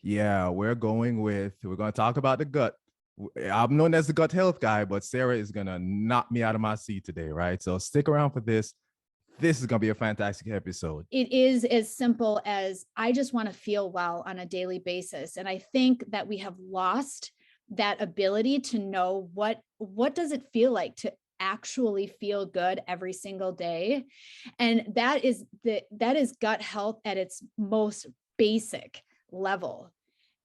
Yeah, we're going to talk about the gut. I'm known as the gut health guy, but Sarah is going to knock me out of my seat today, right? So stick around for this. This is going to be a fantastic episode. It is as simple as I just want to feel well on a daily basis. And I think that we have lost that ability to know what does it feel like to actually feel good every single day. And that is gut health at its most basic level,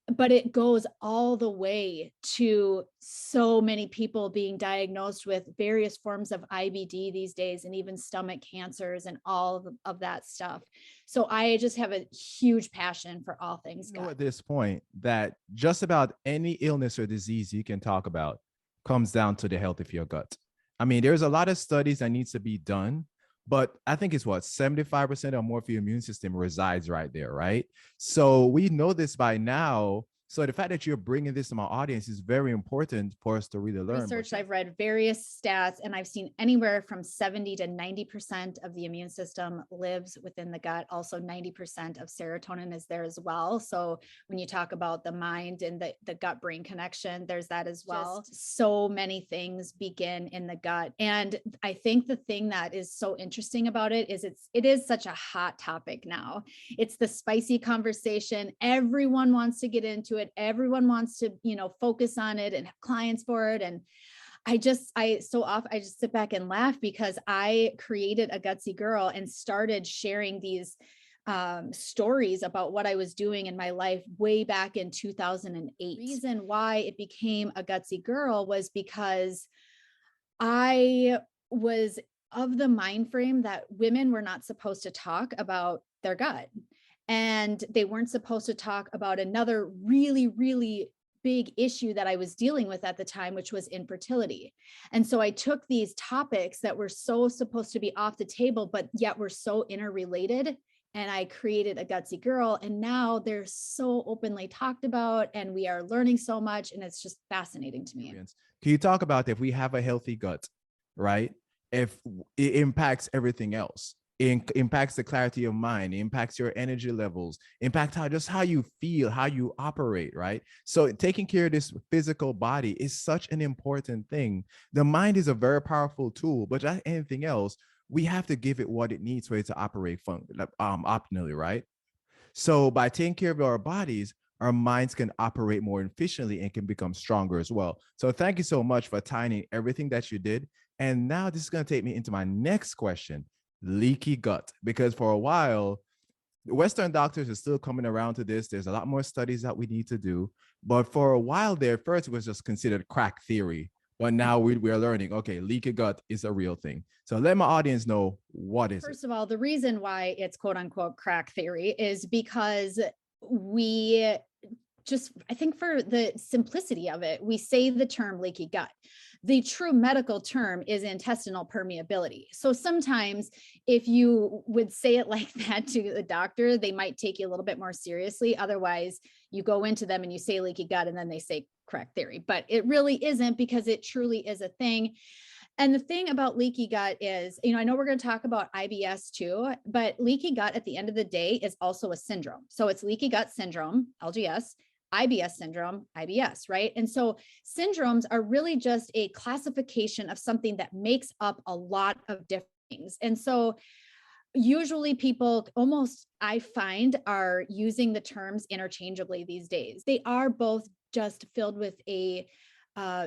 but it goes all the way to so many people being diagnosed with various forms of IBD these days, and even stomach cancers and all of that stuff. So I just have a huge passion for all things gut. At this point that just about any illness or disease you can talk about comes down to the health of your gut. I mean, there's a lot of studies that needs to be done, but I think it's what 75% or more of your immune system resides right there, right? So we know this by now. So the fact that you're bringing this to my audience is very important for us to really learn. Research, I've read various stats, and I've seen anywhere from 70 to 90% of the immune system lives within the gut. Also, 90% of serotonin is there as well. So when you talk about the mind and the gut-brain connection, there's that as well. So many things begin in the gut. And I think the thing that is so interesting about it is it is such a hot topic now. It's the spicy conversation. Everyone wants to get into it. Everyone wants to, focus on it and have clients for it. And I just sit back and laugh because I created a Gutsy Girl and started sharing these stories about what I was doing in my life way back in 2008. The reason why it became a Gutsy Girl was because I was of the mind frame that women were not supposed to talk about their gut. And they weren't supposed to talk about another really, really big issue that I was dealing with at the time, which was infertility. And so I took these topics that were so supposed to be off the table, but yet were so interrelated. And I created a Gutsy Girl. And now they're so openly talked about, and we are learning so much. And it's just fascinating to me. Can you talk about if we have a healthy gut, right? If it impacts everything else? It impacts the clarity of mind, it impacts your energy levels, impact how you feel, how you operate, right? So taking care of this physical body is such an important thing. The mind is a very powerful tool, but like anything else, we have to give it what it needs for it to operate optimally, right? So by taking care of our bodies, our minds can operate more efficiently and can become stronger as well. So thank you so much for tying everything that you did. And now this is going to take me into my next question, leaky gut, because for a while, Western doctors are still coming around to this. There's a lot more studies that we need to do. But for a while there, first it was just considered crack theory. But now we're learning, okay, leaky gut is a real thing. So let my audience know what is it. First of all, the reason why it's quote unquote crack theory is because we just, I think for the simplicity of it, we say the term leaky gut. The true medical term is intestinal permeability. So sometimes if you would say it like that to the doctor, they might take you a little bit more seriously. Otherwise, you go into them and you say leaky gut and then they say crack theory, but it really isn't, because it truly is a thing. And the thing about leaky gut is, I know we're going to talk about IBS too, but leaky gut at the end of the day is also a syndrome. So it's leaky gut syndrome, LGS, IBS syndrome, IBS, right? And so syndromes are really just a classification of something that makes up a lot of different things. And so usually people almost, I find, are using the terms interchangeably these days. They are both just filled with a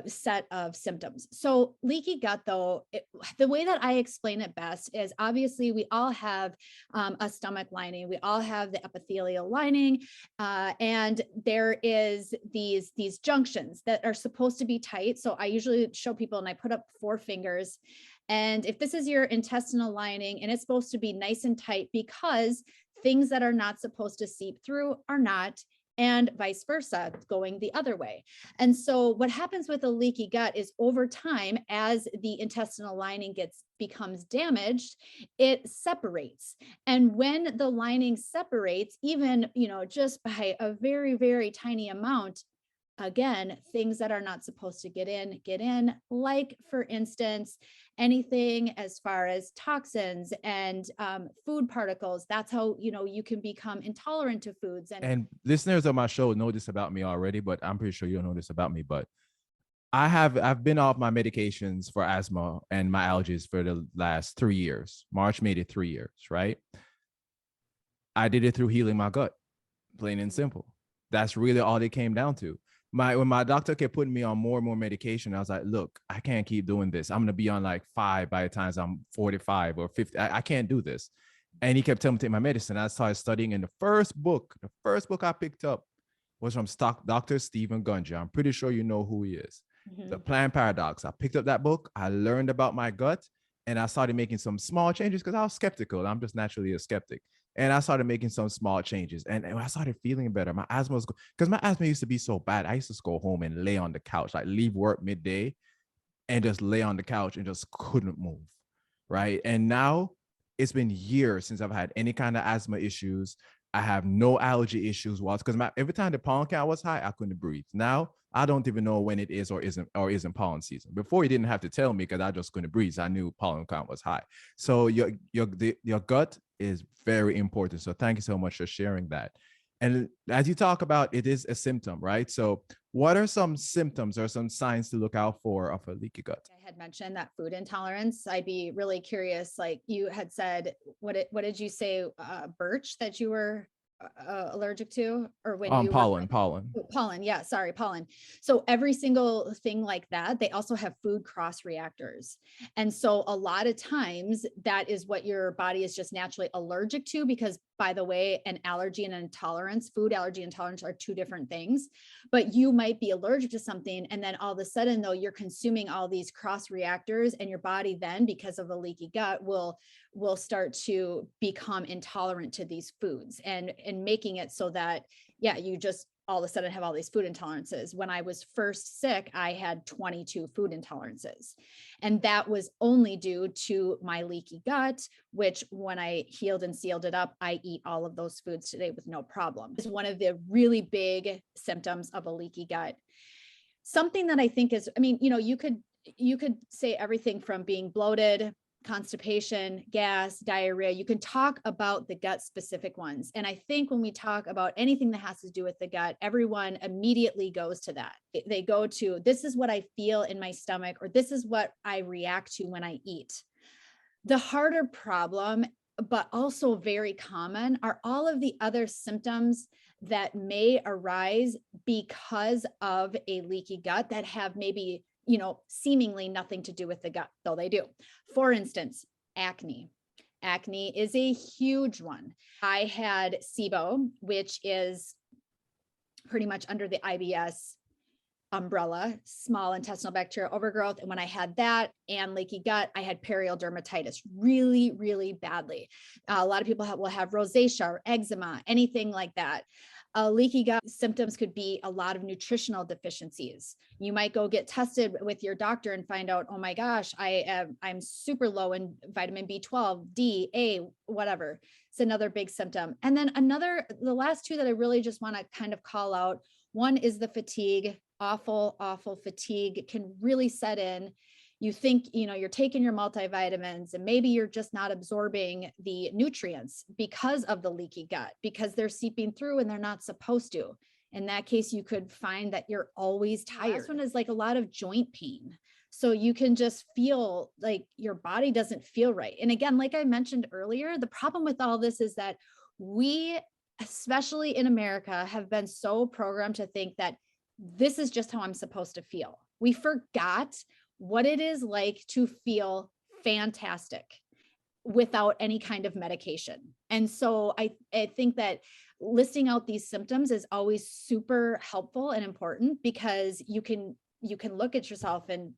set of symptoms. So leaky gut, though, the way that I explain it best is, obviously we all have a stomach lining, we all have the epithelial lining, and there is these junctions that are supposed to be tight. So I usually show people and I put up 4 fingers. And if this is your intestinal lining, and it's supposed to be nice and tight, because things that are not supposed to seep through are not, and vice versa, going the other way. And so what happens with a leaky gut is, over time, as the intestinal lining becomes damaged, it separates. And when the lining separates, even, just by a very, very tiny amount, again, things that are not supposed to get in, like for instance, anything as far as toxins and food particles. That's how, you can become intolerant to foods. And listeners of my show know this about me already, but I'm pretty sure you don't know this about me. But I've been off my medications for asthma and my allergies for the last 3 years. March made it 3 years, right? I did it through healing my gut, plain and simple. That's really all it came down to. When my doctor kept putting me on more and more medication, I was like, look, I can't keep doing this. I'm gonna be on like 5 by the time I'm 45 or 50. I can't do this. And he kept telling me to take my medicine. I started studying, and the first book I picked up was from Dr. Stephen Gundry. I'm pretty sure you know who he is. The Plant Paradox. I picked up that book. I learned about my gut, and I started making some small changes because I was skeptical. I'm just naturally a skeptic. And I started making some small changes, and I started feeling better. My asthma was, because my asthma used to be so bad. I used to go home and lay on the couch, like leave work midday and just lay on the couch and just couldn't move. Right. And now it's been years since I've had any kind of asthma issues. I have no allergy issues. Because every time the pollen count was high, I couldn't breathe. Now I don't even know when it is or isn't pollen season. Before, you didn't have to tell me because I just couldn't breathe. So I knew pollen count was high. So your gut is very important. So thank you so much for sharing that. And as you talk about, it is a symptom, right? So what are some symptoms or some signs to look out for of a leaky gut? I had mentioned that food intolerance. I'd be really curious. Like you had said, what did you say? Birch that you were allergic to, or when you pollen. Yeah, sorry, pollen. So every single thing like that, they also have food cross reactors. And so a lot of times that is what your body is just naturally allergic to, because by the way, an allergy and an intolerance, food allergy and intolerance are two different things, but you might be allergic to something. And then all of a sudden though, you're consuming all these cross reactors, and your body then, because of a leaky gut, will start to become intolerant to these foods, and making it so that, yeah, you just all of a sudden have all these food intolerances. When I was first sick, I had 22 food intolerances. And that was only due to my leaky gut, which when I healed and sealed it up, I eat all of those foods today with no problem. It's one of the really big symptoms of a leaky gut. Something that I think is, I mean, you could say everything from being bloated, constipation, gas, diarrhea. You can talk about the gut specific ones. And I think when we talk about anything that has to do with the gut, everyone immediately goes to that. They go to, this is what I feel in my stomach, or this is what I react to when I eat. The harder problem, but also very common, are all of the other symptoms that may arise because of a leaky gut that have maybe seemingly nothing to do with the gut, though they do. For instance, acne. Acne is a huge one. I had SIBO, which is pretty much under the IBS umbrella, small intestinal bacterial overgrowth. And when I had that and leaky gut, I had perioral dermatitis really, really badly. A lot of people will have rosacea or eczema, anything like that. Leaky gut symptoms could be a lot of nutritional deficiencies. You might go get tested with your doctor and find out, oh my gosh, I'm super low in vitamin B12, D, A, whatever. It's another big symptom. And then the last two that I really just want to kind of call out. One is the fatigue. Awful fatigue can really set in. You think, you're taking your multivitamins and maybe you're just not absorbing the nutrients because of the leaky gut, because they're seeping through and they're not supposed to. In that case, you could find that you're always tired. This one is like a lot of joint pain. So you can just feel like your body doesn't feel right. And again, like I mentioned earlier, the problem with all this is that we, especially in America, have been so programmed to think that this is just how I'm supposed to feel. We forgot what it is like to feel fantastic without any kind of medication. And so I think that listing out these symptoms is always super helpful and important, because you can look at yourself and,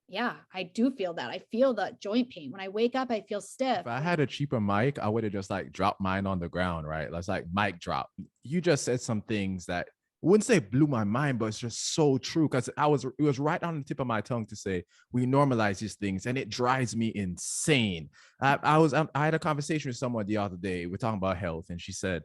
yeah, I do feel that. I feel that joint pain. When I wake up, I feel stiff. If I had a cheaper mic, I would have just like dropped mine on the ground, right? That's like mic drop. You just said some things that wouldn't say blew my mind, but it's just so true, because it was right on the tip of my tongue to say we normalize these things, and it drives me insane. I had a conversation with someone the other day. We're talking about health, and she said,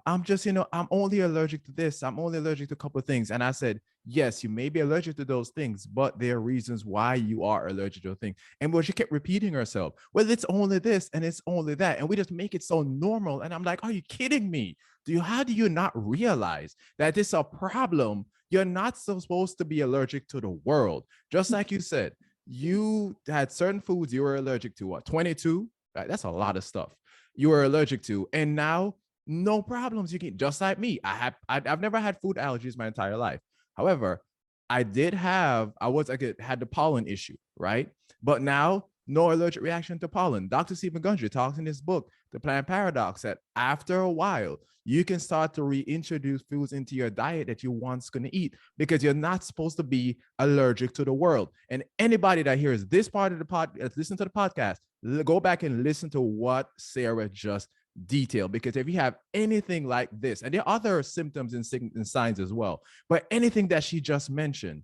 I'm just, I'm only allergic to this. I'm only allergic to a couple of things. And I said, yes, you may be allergic to those things, but there are reasons why you are allergic to a thing. And well, she kept repeating herself, well, it's only this and it's only that. And we just make it so normal. And I'm like, are you kidding me? How do you not realize that this is a problem? You're not supposed to be allergic to the world. Just like you said, you had certain foods you were allergic to, what, 22? Right? That's a lot of stuff you were allergic to. And now no problems. You can, just like me. I've never had food allergies my entire life. However, I had the pollen issue, right? But now no allergic reaction to pollen. Dr. Stephen Gundry talks in his book, The Plant Paradox, that after a while, you can start to reintroduce foods into your diet that you once couldn't eat because you're not supposed to be allergic to the world. And anybody that hears this part of the listen to the podcast, go back and listen to what Sarah just detailed, because if you have anything like this, and there are other symptoms and signs as well, but anything that she just mentioned,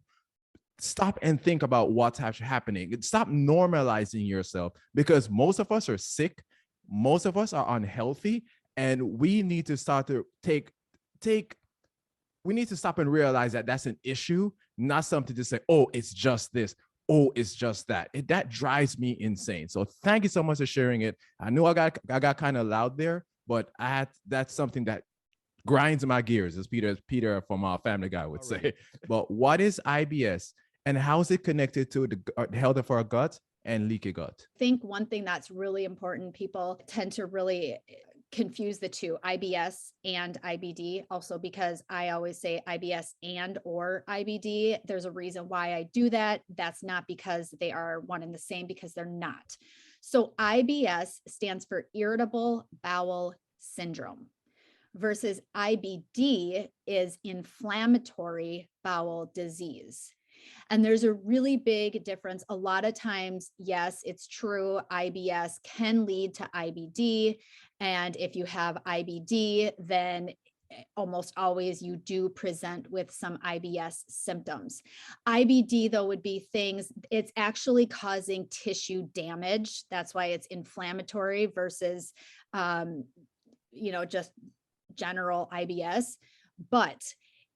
stop and think about what's happening. Stop normalizing yourself, because most of us are sick, most of us are unhealthy, and we need to start to we need to stop and realize that that's an issue, not something to say, oh, it's just this, oh, it's just that. That drives me insane. So thank you so much for sharing it. I know I got kind of loud there, but that's something that grinds my gears, as Peter from our Family Guy would say. But what is IBS and how is it connected to the health of our gut and leaky gut? I think one thing that's really important, people tend to really confuse the two, IBS and IBD, also because I always say IBS and or IBD. There's a reason why I do that. That's not because they are one and the same, because they're not. So IBS stands for irritable bowel syndrome, versus IBD is inflammatory bowel disease. And there's a really big difference. A lot of times, yes, it's true, IBS can lead to IBD. And if you have IBD, then almost always you do present with some IBS symptoms. IBD, though, would be things, it's actually causing tissue damage. That's why it's inflammatory versus, just general IBS. But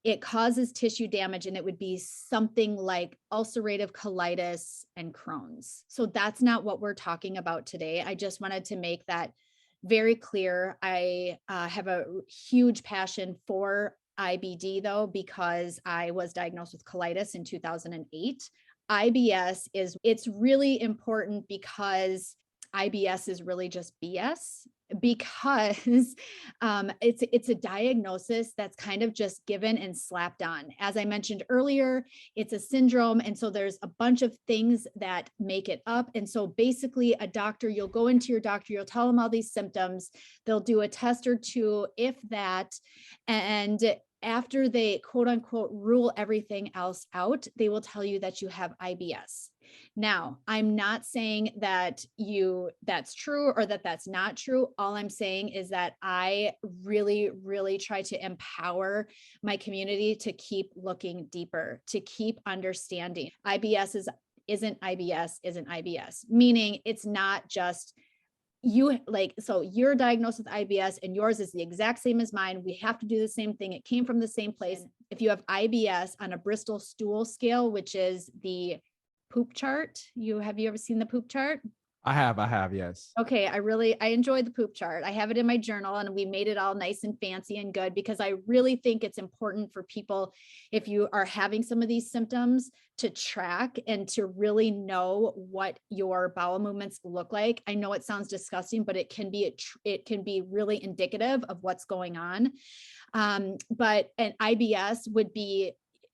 it causes tissue damage, and it would be something like ulcerative colitis and Crohn's. So that's not what we're talking about today. I just wanted to make that very clear. I have a huge passion for IBD, though, because I was diagnosed with colitis in 2008. IBS it's really important because IBS is really just BS, because it's a diagnosis that's kind of just given and slapped on. As I mentioned earlier, it's a syndrome. And so there's a bunch of things that make it up. And so basically you'll go into your doctor, you'll tell them all these symptoms, they'll do a test or two, if that, and after they quote unquote rule everything else out, they will tell you that you have IBS. Now, I'm not saying that that's true or that that's not true. All I'm saying is that I really, really try to empower my community to keep looking deeper, to keep understanding. IBS isn't IBS, meaning it's not just so you're diagnosed with IBS and yours is the exact same as mine. We have to do the same thing. It came from the same place. If you have IBS on a Bristol stool scale, which is the poop chart, have you ever seen the poop chart? I have, yes. Okay, I enjoy the poop chart. I have it in my journal, and we made it all nice and fancy and good, because I really think it's important for people, if you are having some of these symptoms, to track and to really know what your bowel movements look like. I know it sounds disgusting, but it can be really indicative of what's going on. But an IBS would be,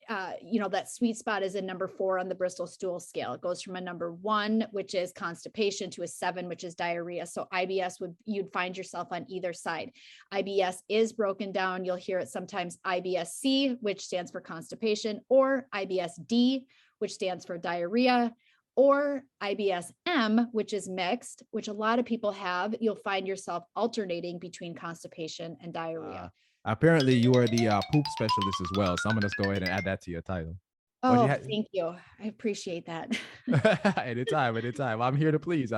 that sweet spot is a number 4 on the Bristol stool scale. It goes from a number 1, which is constipation, to a 7, which is diarrhea. So IBS you'd find yourself on either side. IBS is broken down. You'll hear it sometimes IBS-C, which stands for constipation, or IBS-D, which stands for diarrhea, or IBS-M, which is mixed, which a lot of people have. You'll find yourself alternating between constipation and diarrhea. Apparently you are the poop specialist as well. So I'm going to just go ahead and add that to your title. Oh, thank you. I appreciate that. Anytime. I'm here to please.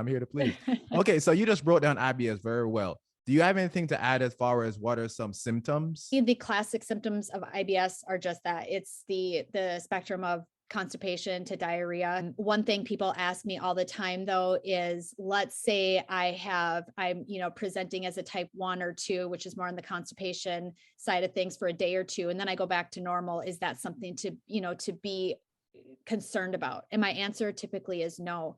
Okay. So you just broke down IBS very well. Do you have anything to add as far as what are some symptoms? The classic symptoms of IBS are just that. It's the spectrum of constipation to diarrhea. One thing people ask me all the time though is, let's say I'm presenting as a type 1 or 2, which is more on the constipation side of things, for a day or two, and then I go back to normal. Is that something to be concerned about? And my answer typically is no.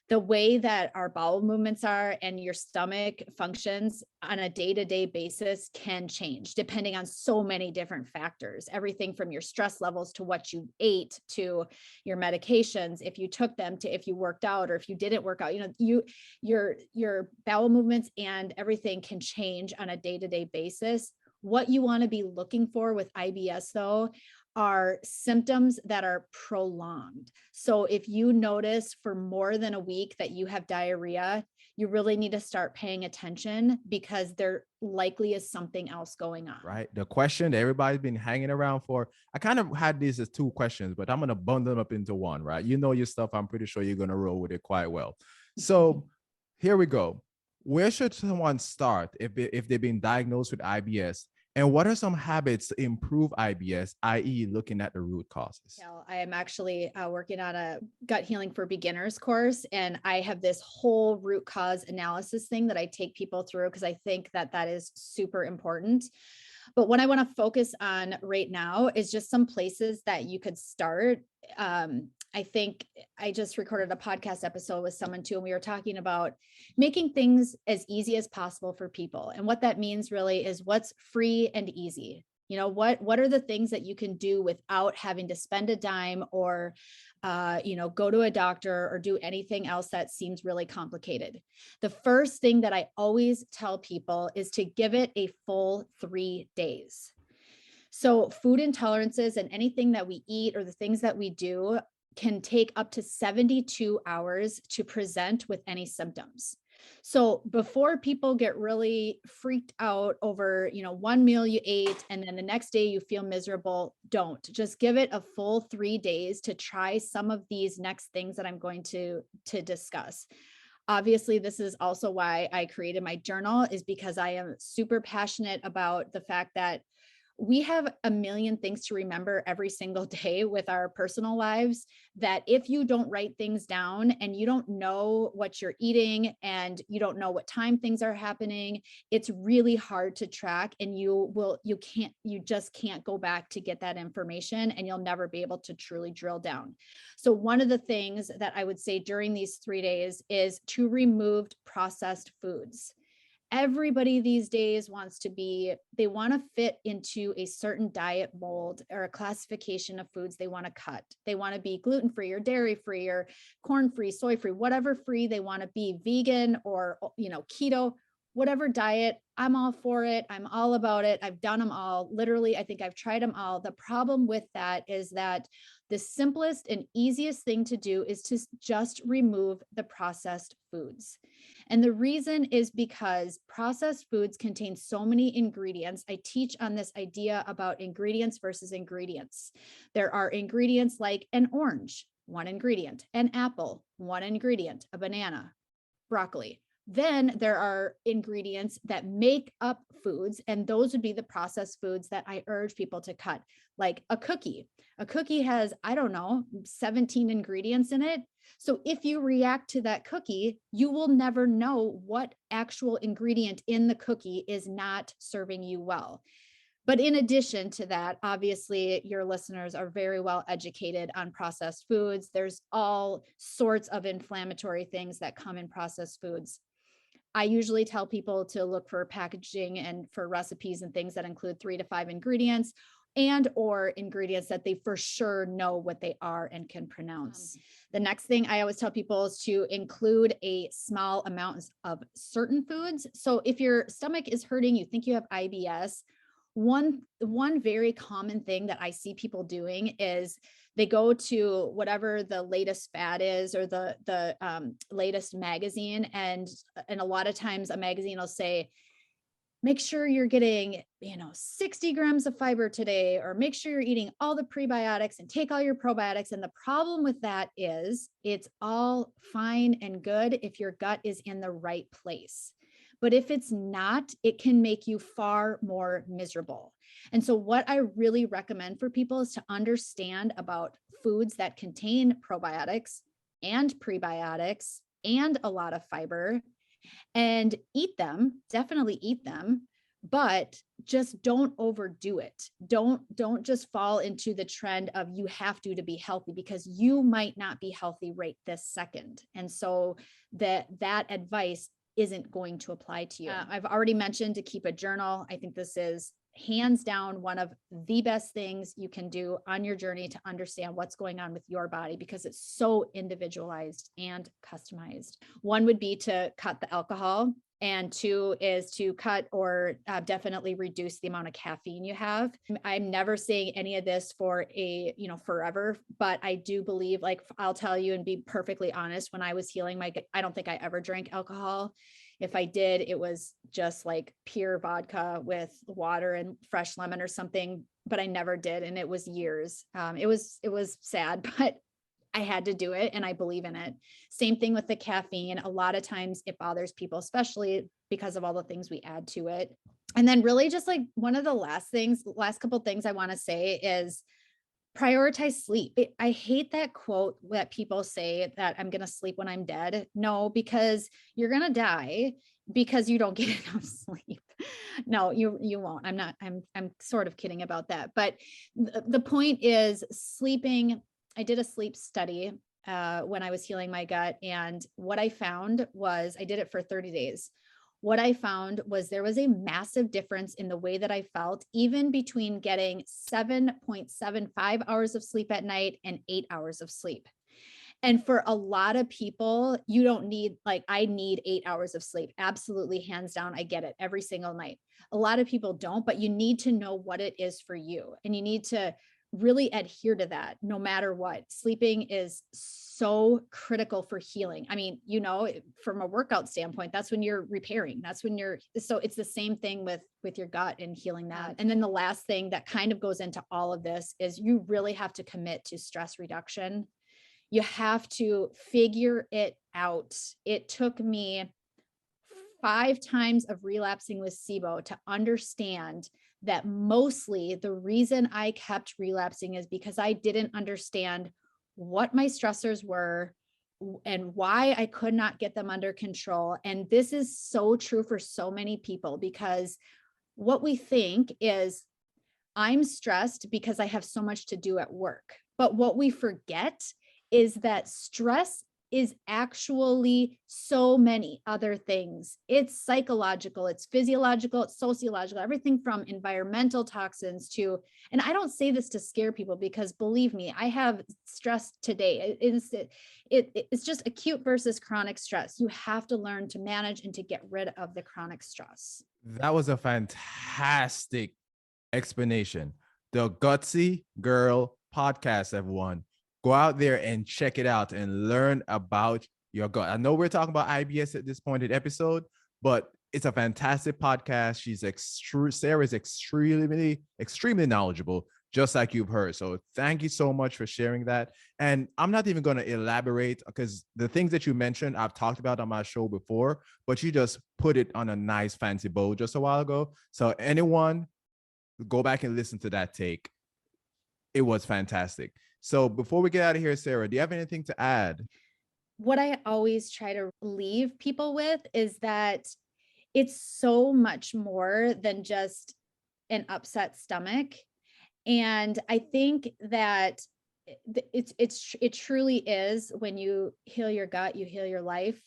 The way that our bowel movements are and your stomach functions on a day-to-day basis can change depending on so many different factors, everything from your stress levels to what you ate to your medications, if you took them, to if you worked out or if you didn't work out. Your bowel movements and everything can change on a day-to-day basis. What you want to be looking for with IBS though are symptoms that are prolonged. So if you notice for more than a week that you have diarrhea, you really need to start paying attention, because there likely is something else going on. Right. The question that everybody's been hanging around for, I kind of had these as 2 questions, but I'm going to bundle them up into one, right? You know your stuff. I'm pretty sure you're going to roll with it quite well. So here we go. Where should someone start if they've been diagnosed with IBS? And what are some habits to improve IBS, i.e. looking at the root causes? Yeah, I am actually working on a gut healing for beginners course, and I have this whole root cause analysis thing that I take people through, because I think that is super important. But what I want to focus on right now is just some places that you could start. I think I just recorded a podcast episode with someone too, and we were talking about making things as easy as possible for people. And what that means really is what's free and easy. What are the things that you can do without having to spend a dime or, go to a doctor or do anything else that seems really complicated. The first thing that I always tell people is to give it a full 3 days. So food intolerances and anything that we eat or the things that we do can take up to 72 hours to present with any symptoms. So before people get really freaked out over, one meal you ate and then the next day you feel miserable, don't. Just give it a full 3 days to try some of these next things that I'm going to discuss. Obviously, this is also why I created my journal, is because I am super passionate about the fact that we have a million things to remember every single day with our personal lives, that if you don't write things down and you don't know what you're eating and you don't know what time things are happening, it's really hard to track, and you just can't go back to get that information, and you'll never be able to truly drill down. So one of the things that I would say during these 3 days is to remove processed foods. Everybody these days they want to fit into a certain diet mold or a classification of foods they want to cut. They want to be gluten-free or dairy-free or corn-free, soy-free, whatever free they want to be, vegan or, keto, whatever diet. I'm all for it. I'm all about it. I've done them all. Literally, I think I've tried them all. The problem with that is that the simplest and easiest thing to do is to just remove the processed foods. And the reason is because processed foods contain so many ingredients. I teach on this idea about ingredients versus ingredients. There are ingredients like an orange, 1 ingredient, an apple, 1 ingredient, a banana, broccoli. Then there are ingredients that make up foods, and those would be the processed foods that I urge people to cut, like a cookie. A cookie has, 17 ingredients in it. So if you react to that cookie, you will never know what actual ingredient in the cookie is not serving you well. But in addition to that, obviously, your listeners are very well educated on processed foods. There's all sorts of inflammatory things that come in processed foods. I usually tell people to look for packaging and for recipes and things that include 3 to 5 ingredients, and or ingredients that they for sure know what they are and can pronounce. The next thing I always tell people is to include a small amount of certain foods. So if your stomach is hurting, you think you have IBS, one very common thing that I see people doing is they go to whatever the latest fad is or the latest magazine, and a lot of times a magazine will say, make sure you're getting 60 grams of fiber today, or make sure you're eating all the prebiotics and take all your probiotics. And the problem with that is it's all fine and good if your gut is in the right place. But if it's not, it can make you far more miserable. And so what I really recommend for people is to understand about foods that contain probiotics and prebiotics and a lot of fiber, and eat them, definitely eat them, but just don't overdo it. Don't just fall into the trend of you have to be healthy, because you might not be healthy right this second. And so that advice isn't going to apply to you. I've already mentioned to keep a journal. I think this is hands down one of the best things you can do on your journey to understand what's going on with your body, because it's so individualized and customized. One would be to cut the alcohol, and two is to cut or definitely reduce the amount of caffeine you have. I'm never saying any of this for forever, but I do believe, like, I'll tell you and be perfectly honest, when I was healing I don't think I ever drank alcohol. If I did, it was just like pure vodka with water and fresh lemon or something, but I never did. And it was years. It was sad, but I had to do it and I believe in it. Same thing with the caffeine. A lot of times it bothers people, especially because of all the things we add to it. And then really just like one of the last couple things I want to say is prioritize sleep. I hate that quote that people say that I'm going to sleep when I'm dead. No, because you're going to die because you don't get enough sleep. No, you won't. I'm sort of kidding about that. But the point is sleeping. I did a sleep study when I was healing my gut. And what I found was, I did it for 30 days. What I found was there was a massive difference in the way that I felt, even between getting 7.75 hours of sleep at night and 8 hours of sleep. And for a lot of people, you don't need, like, I need 8 hours of sleep. Absolutely, hands down. I get it every single night. A lot of people don't, but you need to know what it is for you. And you need to really adhere to that no matter what. Sleeping is so critical for healing. I mean, from a workout standpoint, that's when you're repairing. So it's the same thing with your gut and healing that. And then the last thing that kind of goes into all of this is you really have to commit to stress reduction. You have to figure it out. It took me 5 times of relapsing with SIBO to understand that mostly the reason I kept relapsing is because I didn't understand what my stressors were and why I could not get them under control. And this is so true for so many people, because what we think is, I'm stressed because I have so much to do at work. But what we forget is that stress is actually so many other things. It's psychological, it's physiological, it's sociological, everything from environmental toxins to, and I don't say this to scare people, because believe me, I have stress today. It's just acute versus chronic stress. You have to learn to manage and to get rid of the chronic stress. That was a fantastic explanation. The Gutsy Girl podcast, everyone. Go out there and check it out and learn about your gut. I know we're talking about IBS at this point in the episode, but it's a fantastic podcast. Sarah's extremely knowledgeable, just like you've heard. So thank you so much for sharing that. And I'm not even going to elaborate, because the things that you mentioned, I've talked about on my show before, but you just put it on a nice fancy bow just a while ago. So anyone, go back and listen to that take. It was fantastic. So before we get out of here, Sarah, do you have anything to add? What I always try to leave people with is that it's so much more than just an upset stomach. And I think that it truly is, when you heal your gut, you heal your life.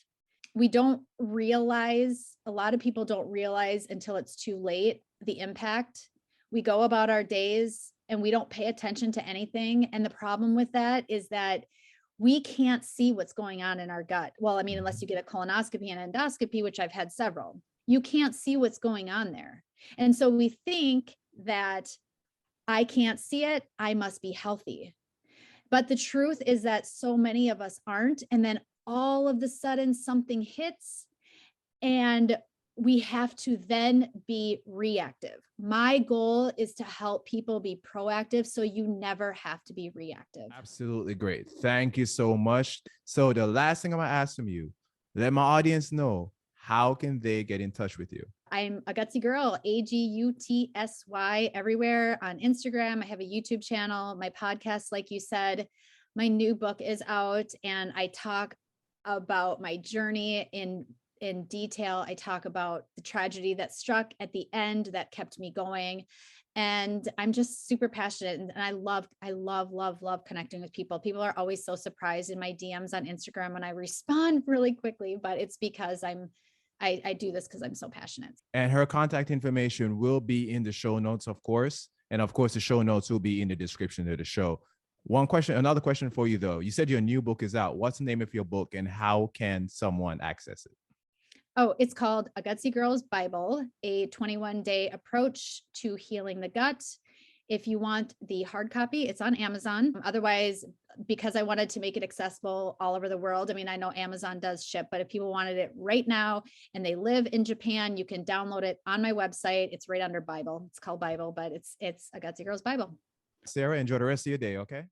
We don't realize, a lot of people don't realize until it's too late, the impact. We go about our days and we don't pay attention to anything. And the problem with that is that we can't see what's going on in our gut. Well, I mean, unless you get a colonoscopy and endoscopy, which I've had several, you can't see what's going on there. And so we think that I can't see it, I must be healthy. But the truth is that so many of us aren't. And then all of a sudden something hits and we have to then be reactive. My goal is to help people be proactive, so you never have to be reactive. Absolutely great. Thank you so much. So the last thing I'm going to ask from you, let my audience know, how can they get in touch with you? I'm a gutsy girl, AGUTSY, everywhere on Instagram. I have a YouTube channel, my podcast, like you said. My new book is out, and I talk about my journey in detail. I talk about the tragedy that struck at the end that kept me going. And I'm just super passionate, and I love connecting with people. People are always so surprised in my DMs on Instagram when I respond really quickly, but it's because I do this because I'm so passionate. And her contact information will be in the show notes, of course. And of course, the show notes will be in the description of the show. Another question for you though. You said your new book is out. What's the name of your book and how can someone access it? Oh, it's called A Gutsy Girl's Bible, a 21-day approach to healing the gut. If you want the hard copy, it's on Amazon. Otherwise, because I wanted to make it accessible all over the world, I mean, I know Amazon does ship, but if people wanted it right now and they live in Japan, you can download it on my website. It's right under Bible. It's called Bible, but it's A Gutsy Girl's Bible. Sarah, enjoy the rest of your day, okay?